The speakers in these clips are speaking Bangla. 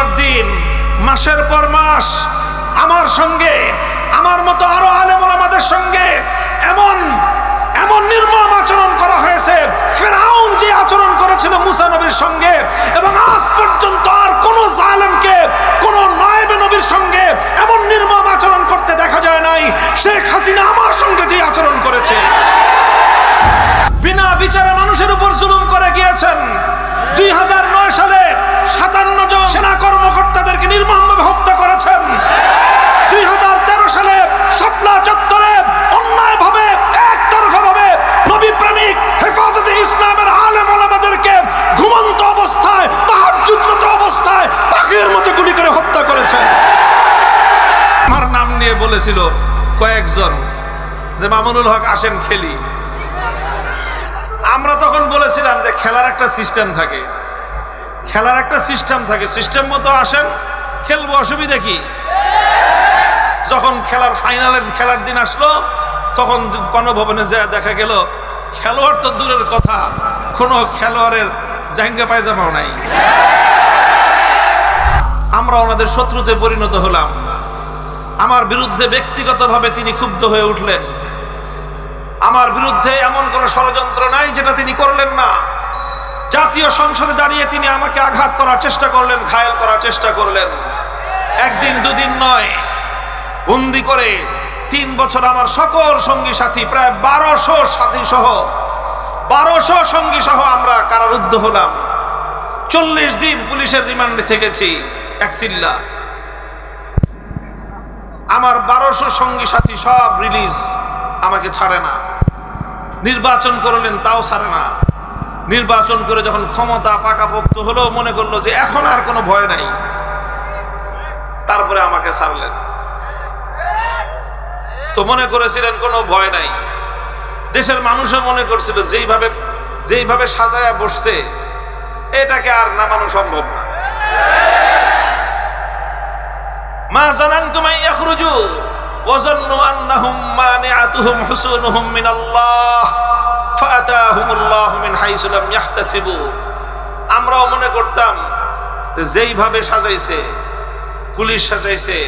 পর দিন, মাসের পর মাস আমার সঙ্গে, আমার মতো আরো আলেম ওলামাদের সঙ্গে এমন এমন নির্মম আচরণ করা হয়েছে, ফিরআউন যে আচরণ করেছিল মুসা নবীর সঙ্গে, এবং আজ পর্যন্ত আর কোন জালেমকে কোন নায়েবে নবীর সঙ্গে এমন নির্মম আচরণ করতে দেখা যায় নাই। শেখ হাসিনা আমার সঙ্গে যে আচরণ করেছে, বিনা বিচারে মানুষের উপর জুলুম করে গিয়েছেন। 2009 সালে 57 জন সেনা কর্মকর্তাদেরকে নির্মমভাবে হত্যা করেছেন। 2013 সালে শাপলা চত্বরে অন্যায়ভাবে একতরফাভাবে নবী প্রেমিক হেফাজতে ইসলামের আলেম ওলামাদেরকে ঘুমন্ত অবস্থায়, তাহাজ্জুদরত অবস্থায় পাখির মতো গুলি করে হত্যা করেছেন। আমার নাম নিয়ে বলেছিল কয়েকজন যে মামুনুল হক আসেন খেলি। আমরা তখন বলেছিলাম যে খেলার একটা সিস্টেম থাকে, খেলার একটা সিস্টেম থাকে, সিস্টেম মতো আসেন, খেলবো, অসুবিধা কি? যখন খেলার ফাইনালের খেলার দিন আসলো, তখন গণভবনে যা দেখা গেল খেলোয়াড় তো দূরের কথা, কোনো খেলোয়াড়ের জাঙ্গা পায়জামাও নাই। আমরা ওনাদের শত্রুতে পরিণত হলাম। আমার বিরুদ্ধে ব্যক্তিগতভাবে তিনি ক্ষুব্ধ হয়ে উঠলেন। আমার বিরুদ্ধে এমন কোন ষড়যন্ত্র নাই যেটা তিনি করলেন না। জাতীয় সংসদে দাঁড়িয়ে তিনি আমাকে আঘাত করার চেষ্টা করলেন, ঘায়েল করার চেষ্টা করলেন। একদিন দুদিন নয়, বন্দি করে 3 বছর আমার সকল সঙ্গী সাথী, প্রায় 1200 সাথী সহ 1200 সঙ্গী সহ আমরা কারারুদ্ধ হলাম। 40 দিন পুলিশের রিমান্ডে থেকেছি এক চিল্লা। আমার 1200 সঙ্গী সাথী সব রিলিজ, আমাকে ছাড়ে না। নির্বাচন করলেন, তাও ছাড়ে না। নির্বাচন করে যখন ক্ষমতা পাকাপোক্ত হলো, মনে করলো যে এখন আর কোনো ভয় নাই, তারপরে আমাকে ছাড়লেন। তো মনে করেছিলেন কোনো ভয় নাই। দেশের মানুষও মনে করছিল যেইভাবে সাজায়া বসছে, এটাকে আর নামানো সম্ভব না। মা জানানতুম আন ইয়াখরুজু ওয়া যান্নু আন্নাহুম মানিআতুহুম হুসুনুহুম মিনাল্লাহ ফাআতাহুমুল্লাহু মিন হাইসু লাম ইয়াহতাসিবু। আমরাও মনে করতাম যেইভাবে সাজাইছে, পুলিশ সাজাইছে,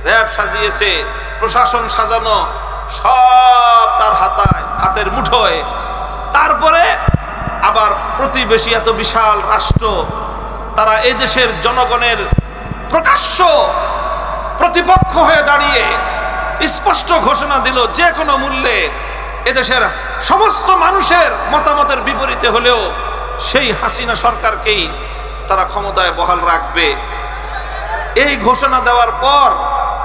র‍্যাব সাজিয়েছে, প্রশাসন সাজানো, সব তার হাতের মুঠোয়। তারপরে আবার প্রতিবেশী এত বিশাল রাষ্ট্র, তারা এই দেশের জনগণের প্রকাশ্য প্রতিপক্ষ হয়ে দাঁড়িয়ে স্পষ্ট ঘোষণা দিল যে কোনো মূল্যে এদেশের সমস্ত মানুষের মতামতের বিপরীতে হলেও সেই হাসিনা সরকারকেই তারা ক্ষমতায় বহাল রাখবে। এই ঘোষণা দেওয়ার পর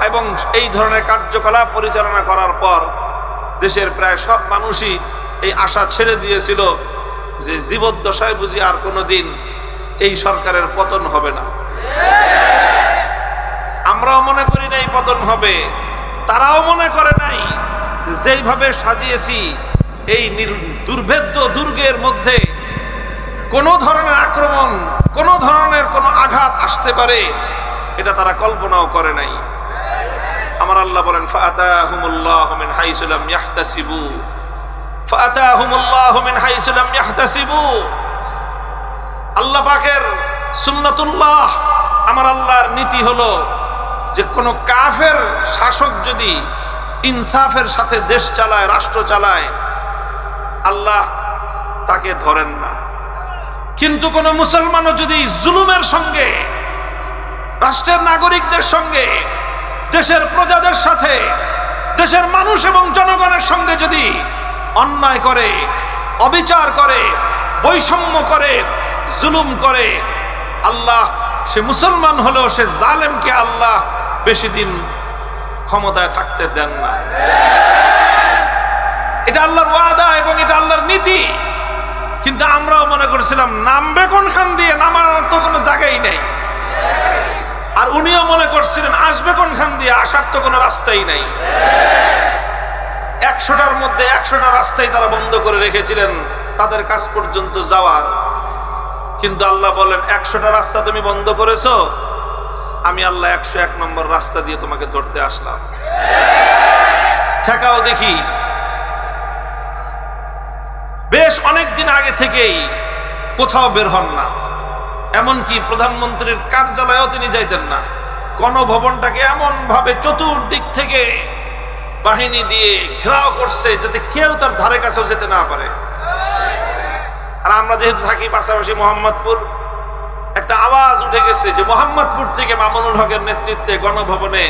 এবং এই ধরনের কার্যকলাপ পরিচালনা করার পর দেশের প্রায় সব মানুষই এই আশা ছেড়ে দিয়েছিল যে জীবদ্দশায় বুঝি আর কোনোদিন এই সরকারের পতন হবে না। আমরাও মনে করি নাই পতন হবে, তারাও মনে করে নাই। যেইভাবে সাজিয়েছি, এই দুর্ভেদ্য দুর্গের মধ্যে কোনো ধরনের আক্রমণ, কোনো ধরনের কোনো আঘাত আসতে পারে, এটা তারা কল্পনাও করে নাই। আমার আল্লাহ বলেন ফাআতাহুমুল্লাহু মিন হাইসু লাম ইয়াহতাসিবু, ফাআতাহুমুল্লাহু মিন হাইসু লাম ইয়াহতাসিবু। আল্লাহ পাকের সুন্নাতুল্লাহ, আমার আল্লাহর নীতি হলো যে কোনো কাফের শাসক যদি ইনসাফের সাথে দেশ চালায়, রাষ্ট্র চালায়, আল্লাহ তাকে ধরেন না। কিন্তু কোন মুসলমানও যদি জুলুমের সঙ্গে, রাষ্ট্রের নাগরিকদের সঙ্গে, দেশের প্রজাদের সাথে, দেশের মানুষ এবং জনগণের সঙ্গে যদি অন্যায় করে, অবিচার করে, বৈষম্য করে, জুলুম করে, আল্লাহ সে মুসলমান হলেও সে জালেমকে আল্লাহ বেশি দিন ক্ষমতায় থাকতে দেন না। এটা আল্লাহর ওয়াদা এবং এটা আল্লাহর নীতি। কিন্তু আমরাও মনে করছিলাম নামবে কোনখান দিয়ে, নামার তো কোনো জায়গাই নেই। আর উনিও মনে করছিলেন আসবে কোনখান দিয়ে, আসার তো কোনো রাস্তাই নাই। 100টার মধ্যে 100টা রাস্তাই তারা বন্ধ করে রেখেছিলেন তাদের কাছ পর্যন্ত যাওয়ার। কিন্তু আল্লাহ বলেন 100টা রাস্তা তুমি বন্ধ করেছো, আমি আল্লাহ 101 নম্বর রাস্তা দিয়ে তোমাকে ধরতে আসলাম। ঠেকাও দেখি। বেশ অনেক দিন আগে থেকেই কোথাও বের হন না, এমনকি প্রধানমন্ত্রীর কার্যালয়েও তিনি যাইতেন না। গণভবনটাকে এমন ভাবে চতুর্দিক থেকে বাহিনী দিয়ে ঘেরাও করছে যাতে কেউ তার ধারে কাছেও যেতে না পারে। আর আমরা যেহেতু থাকি পাশাপাশি মোহাম্মদপুর, একটা আওয়াজ উঠে গেছে যে মোহাম্মদপুর থেকে মামুনুল হকের নেতৃত্বে গণভবনে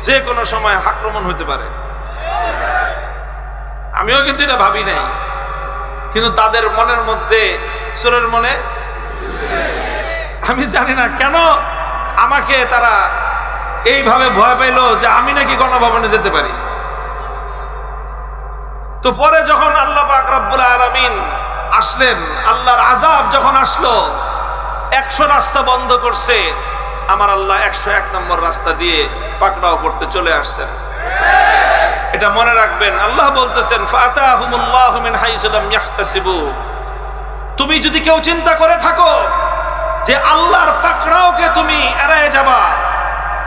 যে কোনো সময় আক্রমণ হতে পারে। আমিও কিন্তু এটা ভাবি নাই, কিন্তু তাদের মনের মধ্যে, চোরের মনে, আমি জানি না কেন আমাকে তারা এইভাবে ভয় পাইল যে আমি নাকি গণভবনে যেতে পারি। তো পরে যখন আল্লাহ পাক রব্বুল আলামিন আসলেন, আল্লাহর আযাব যখন আসলো, 100 রাস্তা বন্ধ করছে, আমার আল্লাহ 101 নম্বর রাস্তা দিয়ে পাকড়াও করতে চলে আসছেন। এটা মনে রাখবেন। আল্লাহ বলতেছেন ফাতাহুমুল্লাহু মিন হাইসু লাম ইয়াহতাসিবু। তুমি যদি কেউ চিন্তা করে থাকো যে আল্লাহর পাকড়াওকে তুমি এড়ায় যাবা,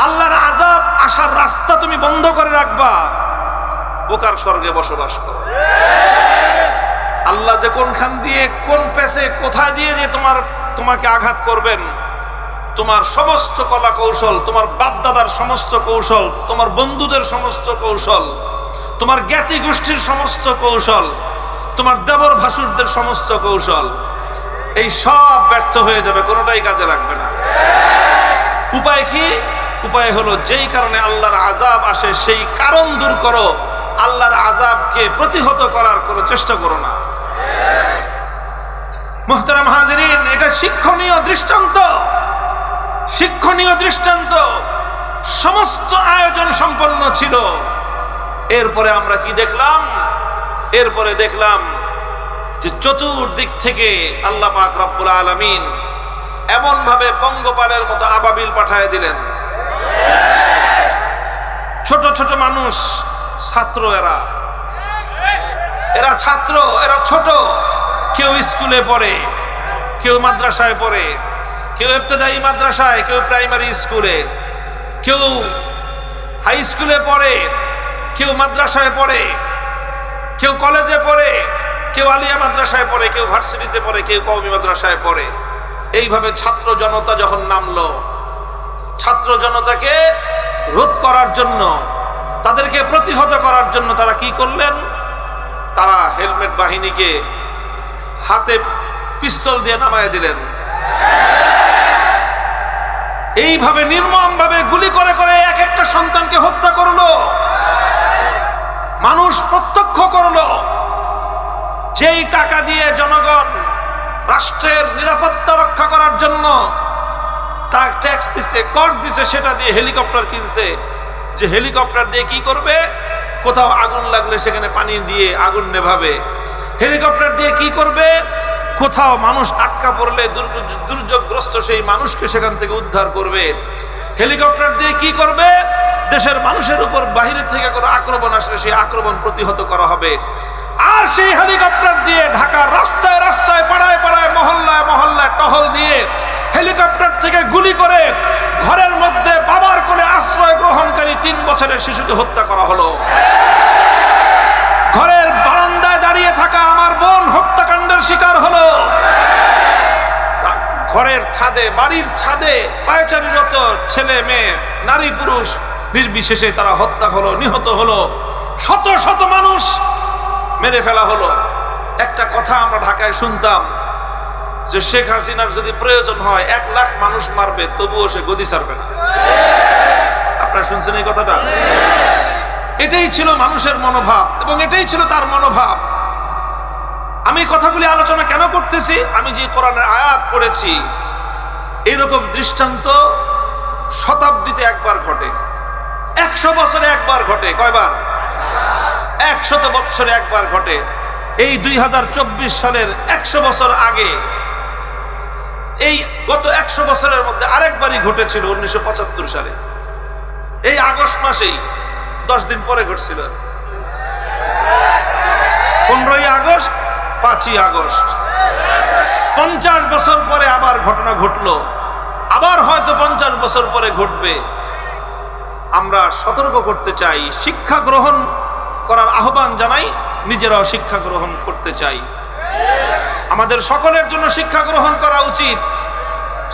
আল্লাহর আযাব আসার রাস্তা তুমি বন্ধ করে রাখবা, বোকার স্বর্গে বসবাস করো। আল্লাহ যে কোনখান দিয়ে, কোন পেছে, কোথায় দিয়ে যে তোমাকে আঘাত করবেন, তোমার সমস্ত কলা কৌশল, তোমার বাপ দাদার সমস্ত কৌশল, তোমার বন্ধুদের সমস্ত কৌশল, তোমার জ্ঞাতি গোষ্ঠীর সমস্ত কৌশল, তোমার দেবর ভাসুরদের সমস্ত কৌশল, এই সব ব্যর্থ হয়ে যাবে, কোনোটাই কাজে লাগবে না। উপায় কি? উপায় হলো যেই কারণে আল্লাহর আযাব আসে সেই কারণ দূর করো, আল্লাহর আযাবকে প্রতিহত করার কোনো চেষ্টা করো না। মুহতারাম হাজিরিন, এটা শিক্ষণীয় দৃষ্টান্ত, শিক্ষণীয় দৃষ্টান্ত। সমস্ত আয়োজন সম্পন্ন ছিল। এরপরে আমরা কি দেখলাম? এরপরে দেখলাম যে চতুর্দিক থেকে আল্লাহ পাক রব্বুল আলামিন এমন ভাবে পঙ্গপালের মতো আবাবিল পাঠায় দিলেন। ছোট ছোট মানুষ, ছাত্র, এরা ছাত্র, এরা ছোট। কেউ স্কুলে পড়ে, কেউ মাদ্রাসায় পড়ে, কেউ ইবতেদায়ী মাদ্রাসায়, কেউ প্রাইমারি স্কুলে, কেউ হাই স্কুলে পড়ে, কেউ মাদ্রাসায় পড়ে, কেউ কলেজে পড়ে, কেউ আলিয়া মাদ্রাসায় পড়ে, কেউ ভার্সিটিতে পড়ে, কেউ কওমি মাদ্রাসায় পড়ে। এইভাবে ছাত্র জনতা যখন নামলো, ছাত্র জনতাকে রোধ করার জন্য, তাদেরকে প্রতিহত করার জন্য তারা কি করলেন? তারা হেলমেট বাহিনীকে হাতে পিস্তল দিয়ে নামায় দিলেন। এইভাবে নির্মম ভাবে গুলি করে করে এক একটা সন্তানকে হত্যা করলো। মানুষ প্রত্যক্ষ করলো। যেই টাকা দিয়ে জনগণ রাষ্ট্রের নিরাপত্তা রক্ষা করার জন্য তার ট্যাক্স দিছে, কর দিছে, সেটা দিয়ে হেলিকপ্টার কিনছে। যে হেলিকপ্টার দিয়ে কি করবে? কোথাও আগুন লাগলে সেখানে পানি দিয়ে আগুন নেভাবে। হেলিকপ্টার দিয়ে কি করবে? কোথাও মানুষ আটকা পড়লে দুর্যোগগ্রস্ত সেই মানুষকে সেখান থেকে উদ্ধার করবে। হেলিকপ্টার দিয়ে কি করবে? দেশের মানুষের উপর বাহিরে থেকে কোনো আক্রমণ আসলে সেই আক্রমণ প্রতিহত করা হবে। আর সেই হেলিকপ্টার দিয়ে ঢাকার রাস্তায় রাস্তায়, পাড়ায় পাড়ায়, মহল্লায় মহল্লায় টহল দিয়ে হেলিকপ্টার থেকে গুলি করে ঘরের মধ্যে বাবার কোলে আশ্রয় গ্রহণকারী 3 বছরের শিশুকে হত্যা করা হলো। ঘরের বারান্দায় দাঁড়িয়ে থাকা আমার বোন হত্যাকাণ্ডের শিকার হলো। ঘরের ছাদে, বাড়ির ছাদে পায়চারিরত ছেলে মেয়ে, নারী পুরুষ নির্বিশেষে তারা হত্যা হলো, নিহত হলো। শত শত মানুষ মেরে ফেলা হলো। একটা কথা আমরা ঢাকায় শুনতাম যে শেখ হাসিনার যদি প্রয়োজন হয় 1 লাখ মানুষ মারবে, তবুও সে গদি ছাড়বে না। আপনারা শুনছেন এই কথাটা? এটাই ছিল মানুষের মনোভাব এবং এটাই ছিল তার মনোভাব। আমি কথাগুলি আলোচনা কেন করতেছি? আমি যে কোরআনের আয়াত পড়েছি, এইরকম দৃষ্টান্ত শতাব্দীতে একবার ঘটে, 100 বছরে একবার ঘটে। কয়বার? 100 বছরে একবার ঘটে। এই 2024 সালের 100 বছর আগে, এই গত 100 বছরের মধ্যে আরেকবারই ঘটেছিল 1975 সালে। এই আগস্ট মাসেই 10 দিন পরে ঘটছিল। 15ই আগস্ট, 5ই আগস্ট। 50 বছর পরে আবার ঘটনা ঘটলো। আবার হয়তো 50 বছর পরে ঘটবে। আমরা সতর্ক করতে চাই, শিক্ষা গ্রহণ করার আহ্বান জানাই, নিজেরাও শিক্ষা গ্রহণ করতে চাই। আমাদের সকলের জন্য শিক্ষা গ্রহণ করা উচিত।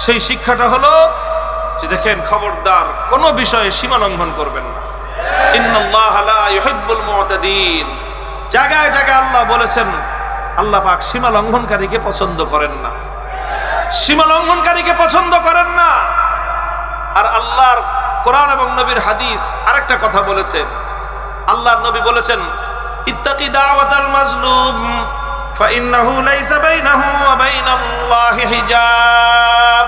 সেই শিক্ষাটা হলো যে দেখেন, খবরদার কোনো বিষয়ে সীমা লঙ্ঘন করবেন না। ইন্নাল্লাহা লা ইউহিব্বুল মুতাদিন। জায়গায় জায়গায় আল্লাহ বলেছেন, আল্লাহ পাক সীমা লঙ্ঘনকারীকে পছন্দ করেন না, সীমা লঙ্ঘনকারীকে পছন্দ করেন না। আর আল্লাহর কোরআন এবং নবীর হাদিস আরেকটা কথা বলেছে। আল্লাহর নবী বলেছেন, ইত্তাকি দাওয়াতাল মাজলুম ফাইন্নাহু লাইসা বাইনাহু ওয়া বাইনাল্লাহি হিজাব।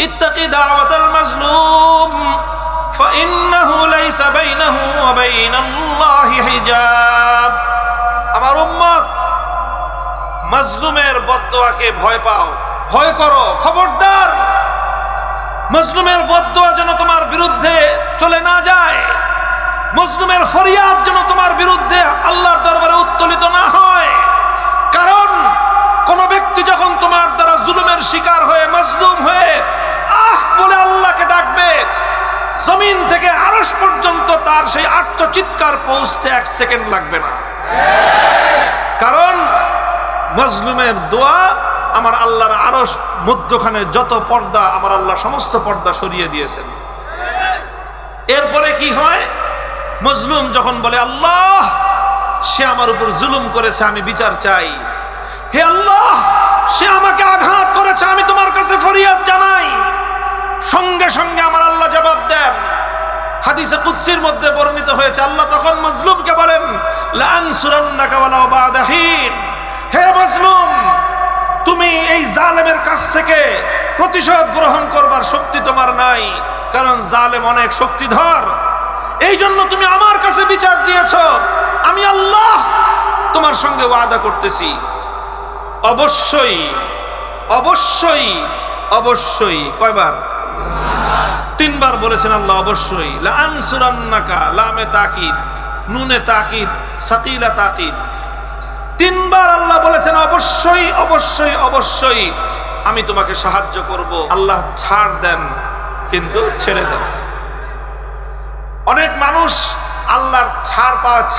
ইত্তাকি দাওয়াতাল মাজলুম ফাইন্নাহু লাইসা বাইনাহু ওয়া বাইনাল্লাহি হিজাব। আমার উম্মত, মাজলুমের বদদোয়াকে ভয় পাও, ভয় করো, খবরদার মাজলুমের বদদোয়া যেন তোমার বিরুদ্ধে চলে না যায়, মাজলুমের ফরিয়াদ যেন তোমার বিরুদ্ধে আল্লাহর দরবারে উত্তোলিত না হয়। কারণ কোন ব্যক্তি যখন তোমার দ্বারা জুলুমের শিকার হয়ে মাজলুম হয়ে আহ বলে আল্লাহকে ডাকবে, জমিন থেকে আরশ পর্যন্ত তার সেই আর্তচিৎকার পৌঁছতে 1 সেকেন্ড লাগবে না। কারণ মাজলুমের দোয়া আমার আল্লাহর আরশ মধ্যখানে যত পর্দা, আমার আল্লাহ সমস্ত পর্দা সরিয়ে দিয়েছেন। এরপরে কি হয়, মাজলুম যখন বলে, আল্লাহ সে আমার উপর জুলুম করেছে, আমি বিচার চাই, হে আল্লাহ সে আমাকে আঘাত করেছে, আমি তোমার কাছে ফরিয়াদ জানাই, সঙ্গে সঙ্গে আমার আল্লাহ জবাব দেন। হাদিসে কুদসির মধ্যে বর্ণিত হয়েছে, আল্লাহ তখন মাজলুমকে বলেন, লা আনসুরান্নাকা ওয়ালাউ বা'দা হিন। হে মাজলুম, তুমি এই জালেমের কাছ থেকে প্রতিশোধ গ্রহণ করবার শক্তি তোমার নাই, কারণ জালেম অনেক শক্তিধর। এই জন্য তুমি আমার কাছে বিচার দিয়েছ, আমি আল্লাহ তোমার সঙ্গে ওয়াদা করতেছি, অবশ্যই অবশ্যই অবশ্যই। কয়বার? 3 বার বলেছেন আল্লাহ অবশ্যই। লা আনসুরান্নাকা, লামে তাকিদ, নুনে তাকিদ, সাকিলা তাকিদ। 3 বার আল্লাহ বলেছেন অবশ্যই অবশ্যই অবশ্যই আমি তোমাকে সাহায্য করব। আল্লাহ ছাড় দেন, কিন্তু ছেড়ে দেন। অনেক মানুষ আল্লাহর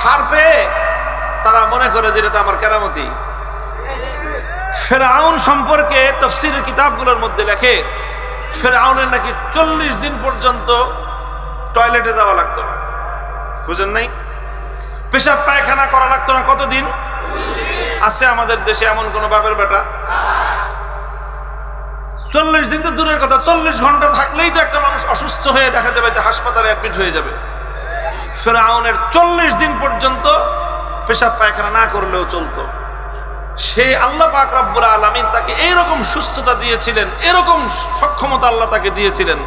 ছাড় পেয়ে তারা মনে করে যে এটা আমার কেরামতি। ফেরাউন সম্পর্কে তাফসীরের কিতাবগুলোর মধ্যে লেখে, ফেরাউনের নাকি 40 দিন পর্যন্ত টয়লেটে যাওয়া লাগতো না। বুঝেন নাই? পেশাব পায়খানা করা লাগতো না। কতদিন? আছে আমাদের দেশে এমন কোন বাপের বেটা? 40 দিন তো দূরের কথা, 40 ঘন্টা থাকলেই তো একটা মানুষ অসুস্থ হয়ে দেখা যাবে যে হাসপাতালে অ্যাডমিট হয়ে যাবে। ফেরাউনের 40 দিন পর্যন্ত পেশাব পায়খানা না করলেও চলতো। সে আল্লাহ পাক রব্বুল আলামিন তাকে এইরকম সুস্থতা দিয়েছিলেন, এরকম সক্ষমতা আল্লাহ তাকে দিয়েছিলেন,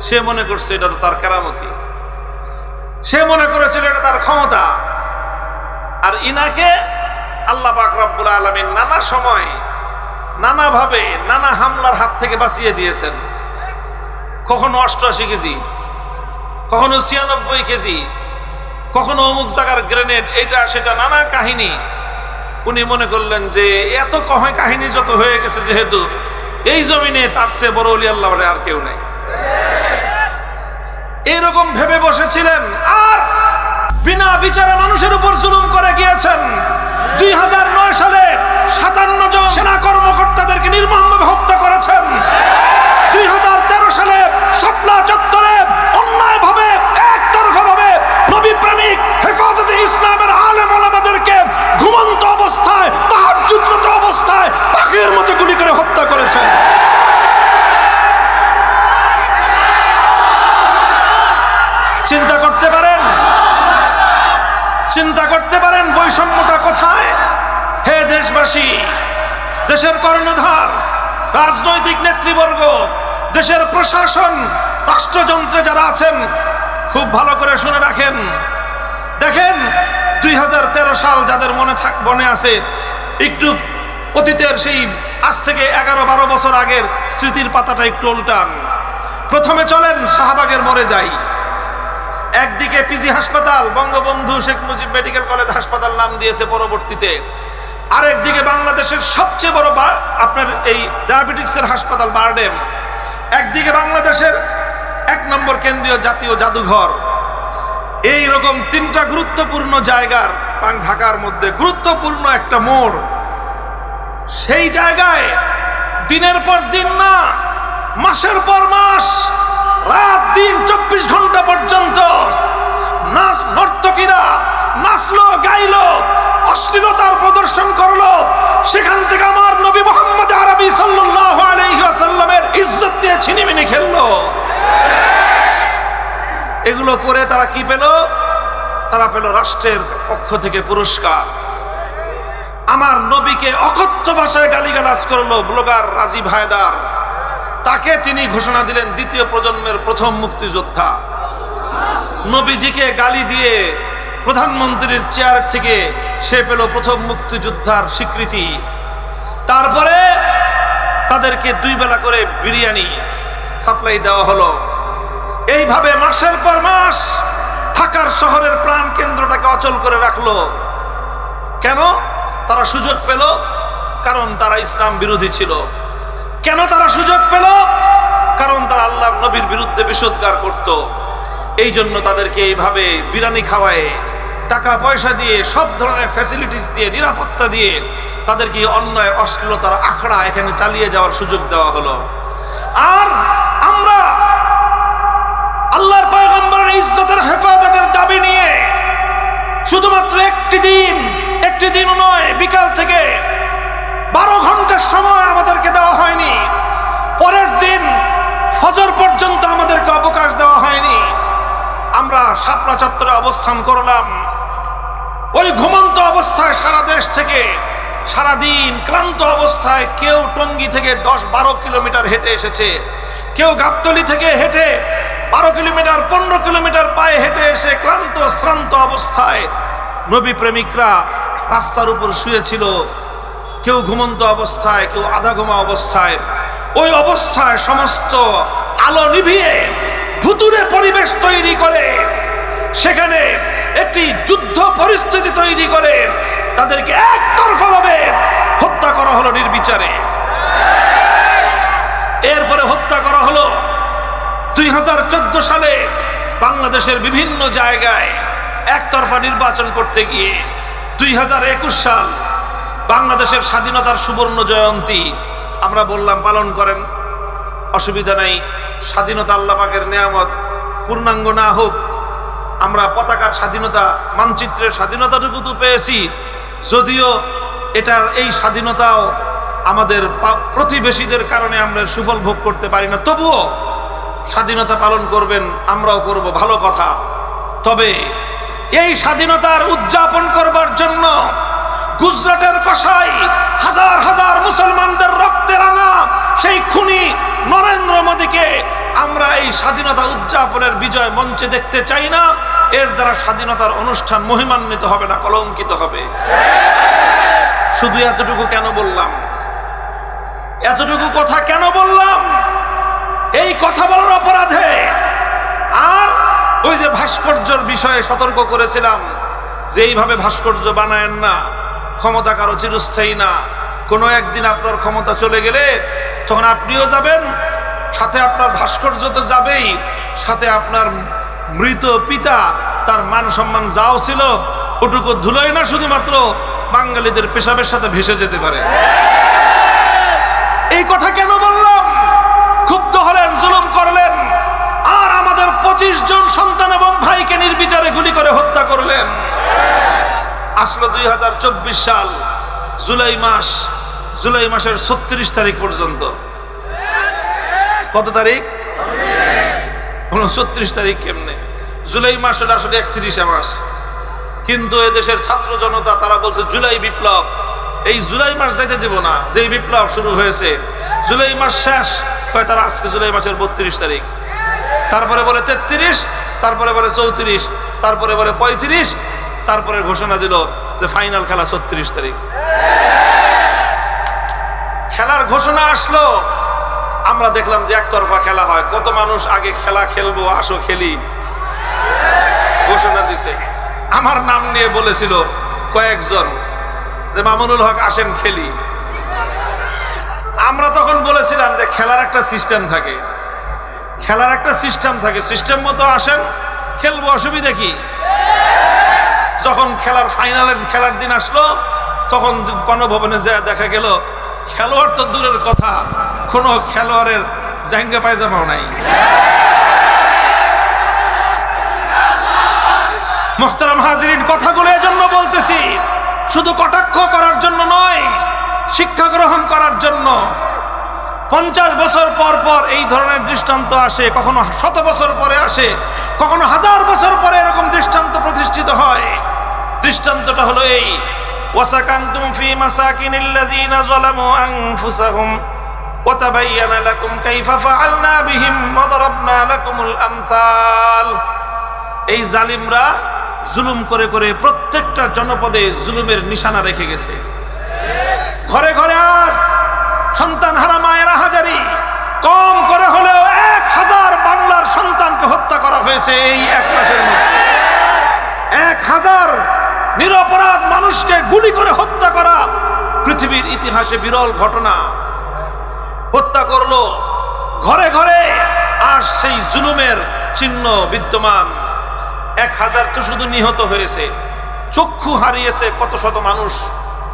সে মনে করছে এটা তো তার কেরামতি, সে মনে করেছিল এটা তার ক্ষমতা। আর ইনাকে আল্লাহ পাক রব্বুল আলামিন নানা সময় নানাভাবে নানা হামলার হাত থেকে বাঁচিয়ে দিয়েছেন। কখনো 88 কেজি, কখনো 96 কেজি, কখনো অমুক জায়গার গ্রেনেড, এটা সেটা নানা কাহিনী। উনি মনে করলেন যে এত কাহিনী যত হয়ে গেছে, যেহেতু এই জমিনে তার চেয়ে বড় ওলি আল্লাহ আর কেউ নেই, এরকম ভেবে বসেছিলেন। আর বিনা বিচারে মানুষের উপর জুলুম করে গিয়েছেন। 2009 সালে 57 জন সেনা কর্মকর্তাদেরকে নির্মমভাবে হত্যা করেছেন। 2013 সালে শাপলা চত্বরে অন্যায়ভাবে একতরফাভাবে নবী প্রেমিক হেফাজতে ইসলামের আলেম ওলামাদেরকে ঘুমন্ত অবস্থায়, তাহাজ্জুদরত অবস্থায় পাখির মতো গুলি করে হত্যা করেছেন। চিন্তা করতে পারেন, চিন্তা করতে পারেন বৈষম্যটা কোথায়? হে দেশবাসী, দেশের কর্ণধার, রাজনৈতিক নেতৃবর্গ, দেশের প্রশাসন, রাষ্ট্রযন্ত্রে যারা আছেন, খুব ভালো করে শুনে রাখেন। দেখেন 2013 সাল যাদের মনে আছে, একটু অতীতের সেই আজ থেকে 11-12 বছর আগের স্মৃতির পাতাটা একটু উল্টান। প্রথমে চলেন শাহবাগের মোড়ে যাই। একদিকে পিজি হাসপাতাল, বঙ্গবন্ধু শেখ মুজিব মেডিকেল কলেজ হাসপাতাল নাম দিয়েছে পরবর্তীতে। আরেকদিকে বাংলাদেশের সবচেয়ে বড় আপনার এই ডায়াবেটিক্সের হাসপাতাল বারডেম। একদিকে বাংলাদেশের 1 নম্বর কেন্দ্রীয় জাতীয় জাদুঘর। এই রকম 3টা গুরুত্বপূর্ণ জায়গার ঢাকার মধ্যে গুরুত্বপূর্ণ একটা মোড়। সেই জায়গায় দিনের পর দিন না, মাসের পর মাস, রাত দিন 24 ঘন্টা পর্যন্ত নর্তকীরা নাচলো, গাইলো, অশ্লীলতার প্রদর্শন করলো। সেখান থেকে আমার নবী মুহাম্মদ আরবি সাল্লাল্লাহু আলাইহি ওয়াসাল্লামের ইজ্জত নিয়ে ছিনিমিনি খেললো। এগুলো করে তারা কি পেল? তারা পেল রাষ্ট্রের পক্ষ থেকে পুরস্কার। আমার নবীকে অকথ্য ভাষায় গালিগালাজ করলো ব্লগার রাজীব হায়দার। তাকে তিনি ঘোষণা দিলেন দ্বিতীয় প্রজন্মের প্রথম মুক্তিযোদ্ধা। নবীজিকে গালি দিয়ে প্রধানমন্ত্রীর চেয়ার থেকে সে পেল প্রথম মুক্তিযোদ্ধার স্বীকৃতি। তারপরে তাদেরকে 2 বেলা করে বিরিয়ানি সাপ্লাই দেওয়া হলো। এইভাবে মাসের পর মাস ঢাকার শহরের প্রাণ কেন্দ্রটাকে অচল করে রাখলো। কেন? তারা সুযোগ পেল, কারণ তারা ইসলাম বিরোধী ছিল। কেন তারা সুযোগ পেল? কারণ তারা আল্লাহর নবীর বিরুদ্ধে বিষোদ্গার করত। এই জন্য তাদেরকে এইভাবে বিরিয়ানি খাওয়ায়, টাকা পয়সা দিয়ে, সব ধরনের ফ্যাসিলিটিস দিয়ে, নিরাপত্তা দিয়ে তাদেরকে অন্যায় অশ্লীলতার আখড়া এখানে চালিয়ে যাওয়ার সুযোগ দেওয়া হলো। আর আমরা আল্লাহর পয়গম্বরের ইজ্জতের হেফাজতের দাবি নিয়ে শুধুমাত্র একটি দিন নয়, বিকাল থেকে 12 ঘন্টার সময় আমাদেরকে দেওয়া হয়নি। পরের দিন ফজর পর্যন্ত আমাদেরকে অবকাশ দেওয়া হয়নি। আমরা শাপলা চত্বরে অবস্থান করলাম। ওই ঘুমন্ত অবস্থায় সারা দেশ থেকে সারাদিন ক্লান্ত অবস্থায় কেউ টঙ্গী থেকে 10-12 কিলোমিটার হেঁটে এসেছে, কেউ গাবতলী থেকে হেঁটে 12 কিলোমিটার 15 কিলোমিটার পায়ে হেঁটে এসে ক্লান্ত শ্রান্ত অবস্থায় নবী প্রেমিকরা রাস্তার উপর শুয়েছিল, কেউ ঘুমন্ত অবস্থায়, কেউ আধা ঘুমা অবস্থায়। ওই অবস্থায় সমস্ত আলো নিভিয়ে ভুতুরে পরিবেশ তৈরি করে সেখানে একটি যুদ্ধ পরিস্থিতি তৈরি করে তাদেরকে একতরফাভাবে হত্যা করা হলো নির্বিচারে। এরপরে হত্যা করা হলো 2014 সালে বাংলাদেশের বিভিন্ন জায়গায় একতরফা নির্বাচন করতে গিয়ে। 2021 সাল বাংলাদেশের স্বাধীনতার সুবর্ণ জয়ন্তী। আমরা বললাম পালন করেন, অসুবিধা নাই, স্বাধীনতা আল্লাহ পাকের নেয়ামত, পূর্ণাঙ্গ না হোক, আমরা পতাকার স্বাধীনতা, মানচিত্রের স্বাধীনতাটুকু তো পেয়েছি, যদিও এটার এই স্বাধীনতাও আমাদের প্রতিবেশীদের কারণে আমরা সুফল ভোগ করতে পারি না। তবুও স্বাধীনতা পালন করবেন, আমরাও করব, ভালো কথা। তবে এই স্বাধীনতার উদযাপন করবার জন্য গুজরাটের কসাই হাজার হাজার মুসলমানদের রক্তে রাঙা সেই খুনি নরেন্দ্র মোদীকে আমরা এই স্বাধীনতা উদযাপনের বিজয় মঞ্চে দেখতে চাই না। এর দ্বারা স্বাধীনতার অনুষ্ঠান মহিমান্বিত হবে না, কলঙ্কিত হবে। শুধু এতটুকু কেন বললাম? এতটুকু কথা কেন বললাম? এই কথা বলার অপরাধে আর ওই যে ভাস্কর্যের বিষয়ে সতর্ক করেছিলাম যে এইভাবে ভাস্কর্য বানায়েন না, ক্ষমতা কারো চিরস্থায়ী না। কোনো একদিন আপনার ক্ষমতা চলে গেলে তখন আপনিও যাবেন, সাথে আপনার ভাস্কর্য তো যাবেই, সাথে আপনার মৃত পিতা তার মান সম্মান যাও ছিল ওটুকু ধুলোই না শুধুমাত্র বাঙালিদের পেশাবের সাথে ভেসে যেতে পারে। এই কথা কেন বললাম? ক্ষুব্ধ হলেন, জুলুম করলেন, আর আমাদের 25 জন সন্তান এবং ভাইকে নির্বিচারে গুলি করে হত্যা করলেন। আসলো 2024 সাল জুলাই মাসের 36 তারিখ পর্যন্ত। কত তারিখ? 29 তারিখ। কেমনে জুলাই মাস হলে আসলে 31 মাস, কিন্তু এদেশের ছাত্র জনতা তারা বলছে জুলাই বিপ্লব। এই জুলাই মাস যাইতে দিব না, যেই বিপ্লব শুরু হয়েছে জুলাই মাস শেষ হয়, তারা আজকে জুলাই মাসের 32 তারিখ, তারপরে বলে 33, তারপরে বলে 34, তারপরে বলে 35, তারপরে ঘোষণা দিল যে ফাইনাল খেলা 36 তারিখ। খেলার ঘোষণা আসলো, আমরা দেখলাম যে একতরফা খেলা হয়। কত মানুষ আগে খেলা খেলবো, আসো খেলি ঘোষণা দিছে। আমার নাম নিয়ে বলেছিল কয়েকজন যে মামুনুল হক আসেন খেলি। আমরা তখন বলেছিলাম যে খেলার একটা সিস্টেম থাকে, খেলার একটা সিস্টেম থাকে, সিস্টেম মতো আসেন খেলবো, অসুবিধা কি? যখন খেলার দিন আসলো তখন গণভবনে যায় দেখা গেল খেলোয়াড় তো দূরের কথা, কোনো খেলোয়াড়ের জাঙ্গা পায়জামাও নাই। মুহতারাম হাজিরিন, কথাগুলো এজন্য বলতেছি, শুধু কটাক্ষ করার জন্য নয়, শিক্ষা গ্রহণ করার জন্য। 50 বছর পর পর এই ধরনের দৃষ্টান্ত আসে, কখনো 100 বছর পরে আসে, কখনো 1000 বছর পরে এরকম দৃষ্টান্ত প্রতিষ্ঠিত হয়। দৃষ্টান্তটা হলো এই, ওয়াসাকানতুম ফি মাসাকিনিল্লাযিনা যালামু আনফুসাহুম ওয়া তাবায়্যানা লাকুম কাইফা ফাআলনা বিহিম ওয়া দারাবনা লাকুমুল আমসাল। এই জালিমরা জুলুম করে করে প্রত্যেকটা জনপদে জুলুমের নিশানা রেখে গেছে। ঘরে ঘরে আজ সন্তান হারা মায়েরা হাজারি, কম করে হলেও 1000 বাংলার সন্তানকে হত্যা করা হয়েছে এই 1 মাসের মধ্যে। 1000 নিরপরাধ মানুষকে গুলি করে হত্যা করা পৃথিবীর ইতিহাসে বিরল ঘটনা। হত্যা করলো ঘরে ঘরে, আর সেই জুলুমের চিহ্ন বিদ্যমান। 1000 তো শুধু নিহত হয়েছে, চক্ষু হারিয়েছে কত শত মানুষ।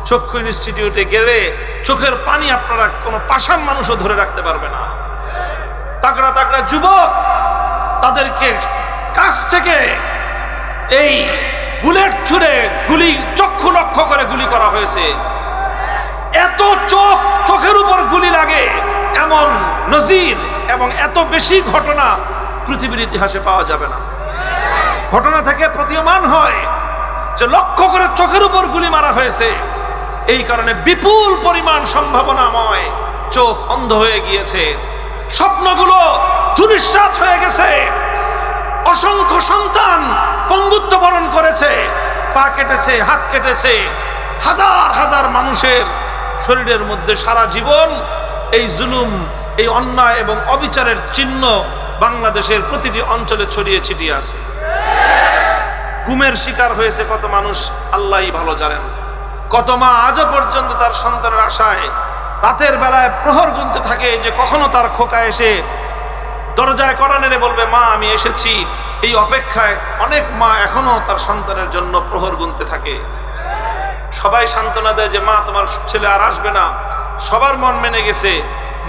চক্ষু ইনস্টিটিউটে গেলে চোখের পানি আপনারা কোনো পাষাণ মানুষও ধরে রাখতে পারবে না। তাগড়া তাগড়া যুবক, তাদেরকে কাছ থেকে এই বুলেট ছুড়ে গুলি, চক্ষু লক্ষ্য করে গুলি করা হয়েছে। এত চোখের উপর গুলি লাগে এমন নজির এবং এত বেশি ঘটনা পৃথিবীর ইতিহাসে পাওয়া যাবে না। ঘটনা থেকে প্রতীয়মান হয় যে লক্ষ্য করে চোখের উপর গুলি মারা হয়েছে। এই কারণে বিপুল পরিমাণ সম্ভাবনাময় চোখ অন্ধ হয়ে গিয়েছে, স্বপ্নগুলো ধূলিসাৎ হয়ে গেছে। অসংখ্য সন্তান পঙ্গুত্ব বরণ করেছে, পা কেটেছে, হাত কেটেছে। হাজার হাজার মানুষের শরীরের মধ্যে সারা জীবন এই জুলুম, এই অন্যায় এবং অবিচারের চিহ্ন বাংলাদেশের প্রতিটি অঞ্চলে ছড়িয়ে ছিটিয়ে আছে। গুমের শিকার হয়েছে কত মানুষ আল্লাহই ভালো জানেন। কত মা আজও পর্যন্ত তার সন্তানের আশায় রাতের বেলায় প্রহর গুনতে থাকে যে কখনো তার খোকা এসে দরজায় কড়া নেড়ে বলবে, মা আমি এসেছি। এই অপেক্ষায় অনেক মা এখনো তার সন্তানের জন্য প্রহর গুনতে থাকে। সবাই সান্ত্বনা দেয় যে মা তোমার ছেলে আর আসবে না। সবার মন মেনে গেছে,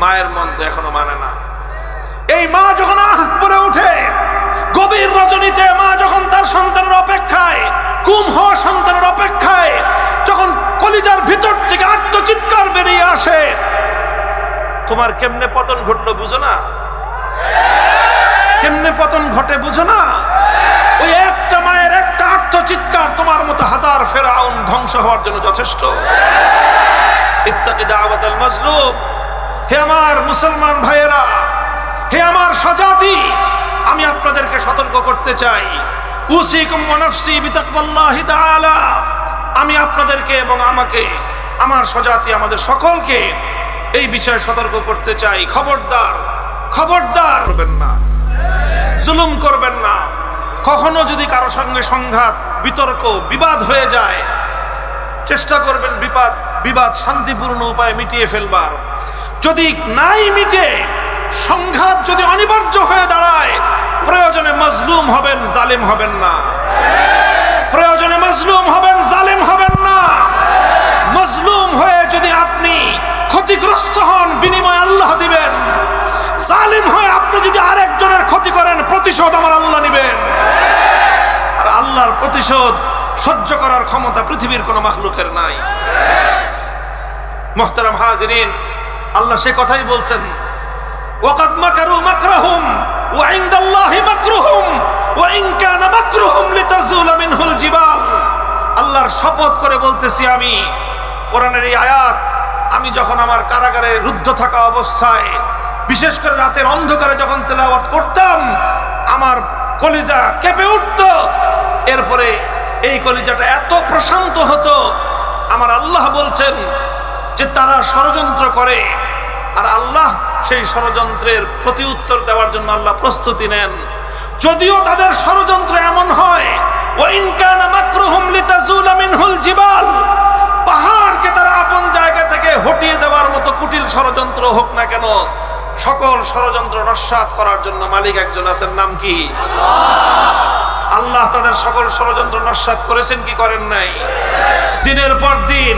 মায়ের মন তো এখনো মানে না। এই মা যখন আহ করে উঠে গভীর রজনীতে, মা যখন তার সন্তানের অপেক্ষায়, গুম হওয়া সন্তানের অপেক্ষায়, যখন কলিজার ভিতর থেকে আত্মচিৎকার বেরিয়ে আসে, তোমার কেমনে পতন ঘটলো বুঝো না? কেমনে পতন ঘটে বুঝো না? ওই একটা মায়ের একটা আত্মচিৎকার তোমার মতো হাজার ফেরাউন ধ্বংস হওয়ার জন্য যথেষ্ট। ইত্তাকি দাওয়াতাল মাজলুম। হে আমার মুসলমান ভাইয়েরা, হে আমার স্বজাতি, আমি আপনাদেরকে সতর্ক করতে চাই। উসিকুম ওয়া নাফসি বিতাকওয়াল্লাহি তাআলা। আমি আপনাদেরকে এবং আমাকে, আমার স্বজাতি, আমাদের সকলকে এই বিষয়ে সতর্ক করতে চাই। খবরদার, খবরদার করবেন না, জুলুম করবেন না। কখনো যদি কারো সঙ্গে সংঘাত, বিতর্ক, বিবাদ হয়ে যায়, চেষ্টা করবেন বিবাদ শান্তিপূর্ণ উপায়ে মিটিয়ে ফেলবার। যদি নাই মিটে, সংঘাত যদি অনিবার্য হয়ে দাঁড়ায়, প্রয়োজনে মজলুম হবেন, জালিম হবেন না। প্রয়োজনে মজলুম হবেন, জালিম হবেন না। মজলুম হয়ে যদি আপনি ক্ষতিগ্রস্ত হন, বিনিময় আল্লাহ দিবেন। জালিম হয়ে আপনি যদি আরেকজনের ক্ষতি করেন, প্রতিশোধ আমার আল্লাহ নিবেন। আর আল্লাহর প্রতিশোধ সহ্য করার ক্ষমতা পৃথিবীর কোনো মাখলুকের নাই। মুহতারাম হাজিরিন, আল্লাহ সে কথাই বলছেন, ওয়াকাদ মাকারু মাকরাহুম ওয়া ইনদাল্লাহি মাকরুহুম ওয়া ইন কানা মাকরুহুম লিতাজুলা মিনহুল জিবাল। আল্লাহর শপথ করে বলতেছি আমি, কোরআনের এই আয়াত আমি যখন আমার কারাগারে রুদ্ধ থাকা অবস্থায়, বিশেষ করে রাতের অন্ধকারে যখন তেলাওয়াত করতাম, আমার কলিজা কেঁপে উঠত। এরপরে এই কলিজাটা এত প্রশান্ত হতো। আমার আল্লাহ বলছেন যে তারা ষড়যন্ত্র করে, আর আল্লাহ সেই ষড়যন্ত্রের প্রতি উত্তর দেওয়ার জন্য আল্লাহ প্রস্তুতি নেন। যদিও তাদের ষড়যন্ত্র এমন হয়, ওয়া ইন কানা মাকরুহুম লিতাজুলা মিনহুল জিবাল, পাহাড়কে তারা আপন জায়গা থেকে হটিয়ে দেওয়ার মতো কুটিল ষড়যন্ত্র হোক না কেন, সকল ষড়যন্ত্র নস্যাৎ করার জন্য মালিক একজন আছেন, নাম কি? আল্লাহ তাদের সকল ষড়যন্ত্র নস্যাৎ করেছেন কি করেন নাই? দিনের পর দিন,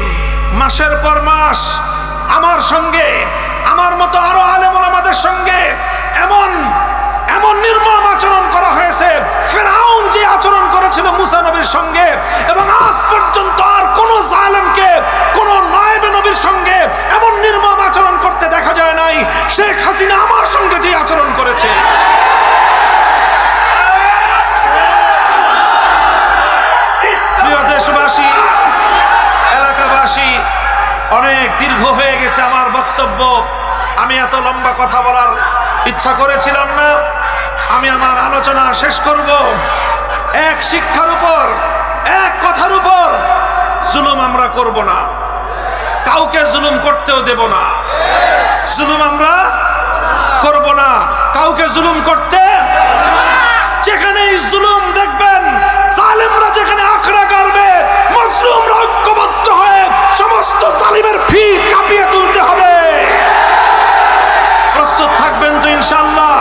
মাসের পর মাস আমার সঙ্গে আমার মতো আরো আলেম ওলামাদের সঙ্গে এমন এমন নির্মম আচরণ করা হয়েছে। ফিরআউন যে আচরণ করেছিল মুসা নবীর সঙ্গে, এবং আজ পর্যন্ত আর কোন জালেমকে কোন নায়েব নবীর সঙ্গে এমন নির্মম আচরণ করতে দেখা যায় নাই। শেখ হাসিনা আমার সঙ্গে যে আচরণ করেছে, প্রিয় দেশবাসী, এলাকাবাসী, অনেক দীর্ঘ হয়ে গেছে আমার বক্তব্য। আমি এত লম্বা কথা বলার ইচ্ছা করেছিলাম না। আমি আমার আলোচনা শেষ করব এক শিক্ষার উপর, এক কথার উপর। জুলুম আমরা করব না, কাউকে জুলুম করতেও দেব না। জুলুম আমরা করব না, কাউকে জুলুম করতে। যেখানেই জুলুম দেখবেন, জালেমরা যেখানে আখড়া গাড়বে, মাজলুমরা ঐক্যবদ্ধ হয়ে সমস্ত জালিমের ভিত কাঁপিয়ে তুলতে হবে। প্রস্তুত থাকবেন তো ইনশাআল্লাহ?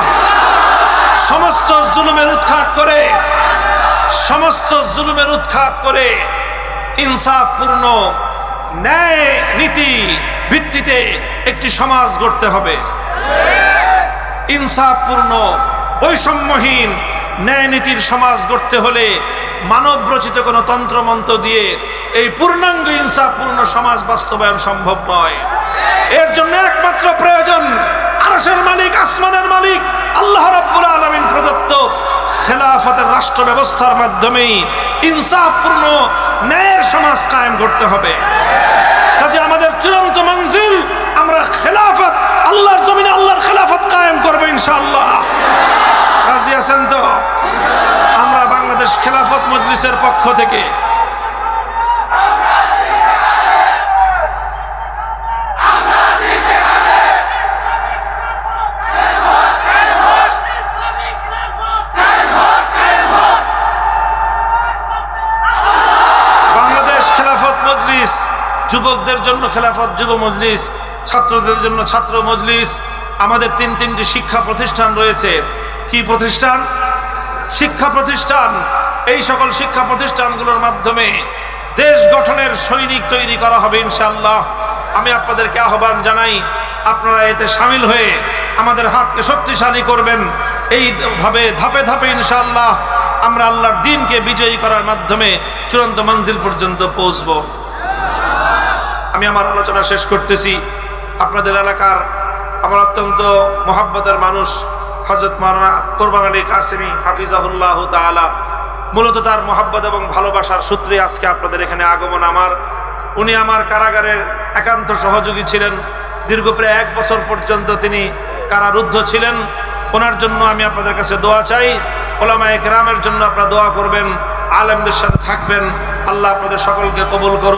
সমস্ত জুলুমের উৎখাত করে, সমস্ত জুলুমের উৎখাত করে ইনসাফপূর্ণ ন্যায় নীতি ভিত্তিতে একটি সমাজ গড়তে হবে। ইনসাফপূর্ণ বৈষম্যহীন ন্যায় নীতির সমাজ গড়তে হলে মানব রচিত কোনো তন্ত্রমন্ত্র দিয়ে এই পূর্ণাঙ্গ ইনসাফপূর্ণ সমাজ বাস্তবায়ন সম্ভব নয়। এর জন্য একমাত্র প্রয়োজন আরশের মালিক, আসমানের মালিক আল্লাহ রাব্বুল আলামিন প্রদত্ত খেলাফতের রাষ্ট্র ব্যবস্থার মাধ্যমেই ইনসাফপূর্ণ ন্যায়ের সমাজ কায়েম করতে হবে। কাজে আমাদের চূড়ান্ত মঞ্জিল, আমরা খেলাফত, আল্লাহর জমিনে আল্লাহর খেলাফত কায়েম করব ইনশাআল্লাহ। রাজি আছেন তো? আমরা বাংলাদেশ খেলাফত মজলিসের পক্ষ থেকে মজলিস, যুবকদের জন্য খেলাফত যুব মজলিস, ছাত্রদের জন্য ছাত্র মজলিস। আমাদের তিনটি শিক্ষা প্রতিষ্ঠান রয়েছে। কি প্রতিষ্ঠান? শিক্ষা প্রতিষ্ঠান। এই সকল শিক্ষা প্রতিষ্ঠানগুলোর মাধ্যমে দেশ গঠনের সৈনিক তৈরি করা হবে ইনশাআল্লাহ। আমি আপনাদেরকে আহ্বান জানাই, আপনারা এতে সামিল হয়ে আমাদের হাতকে শক্তিশালী করবেন। এইভাবে ধাপে ধাপে ইনশাআল্লাহ আমরা আল্লাহর দ্বীনকে বিজয়ী করার মাধ্যমে চূড়ান্ত মঞ্জিল পর্যন্ত পৌঁছব। আমি আমার আলোচনা শেষ করতেছি। আপনাদের এলাকার আমার অত্যন্ত মহব্বতের মানুষ হযরত মাওলানা কোরবান আলী কাসেমি হাফিজাহুল্লাহ তাআলা, মূলত তার মহব্বত এবং ভালোবাসার সূত্রে আজকে আপনাদের এখানে আগমন আমার। উনি আমার কারাগারের একান্ত সহযোগী ছিলেন। দীর্ঘ প্রায় 1 বছর পর্যন্ত তিনি কারারুদ্ধ ছিলেন। ওনার জন্য আমি আপনাদের কাছে দোয়া চাই। ওলামায়ে কেরামের জন্য আপনারা দোয়া করবেন, আলেমদের সাথে থাকবেন। আল্লাহ আপনাদের সকলকে কবুল করুন।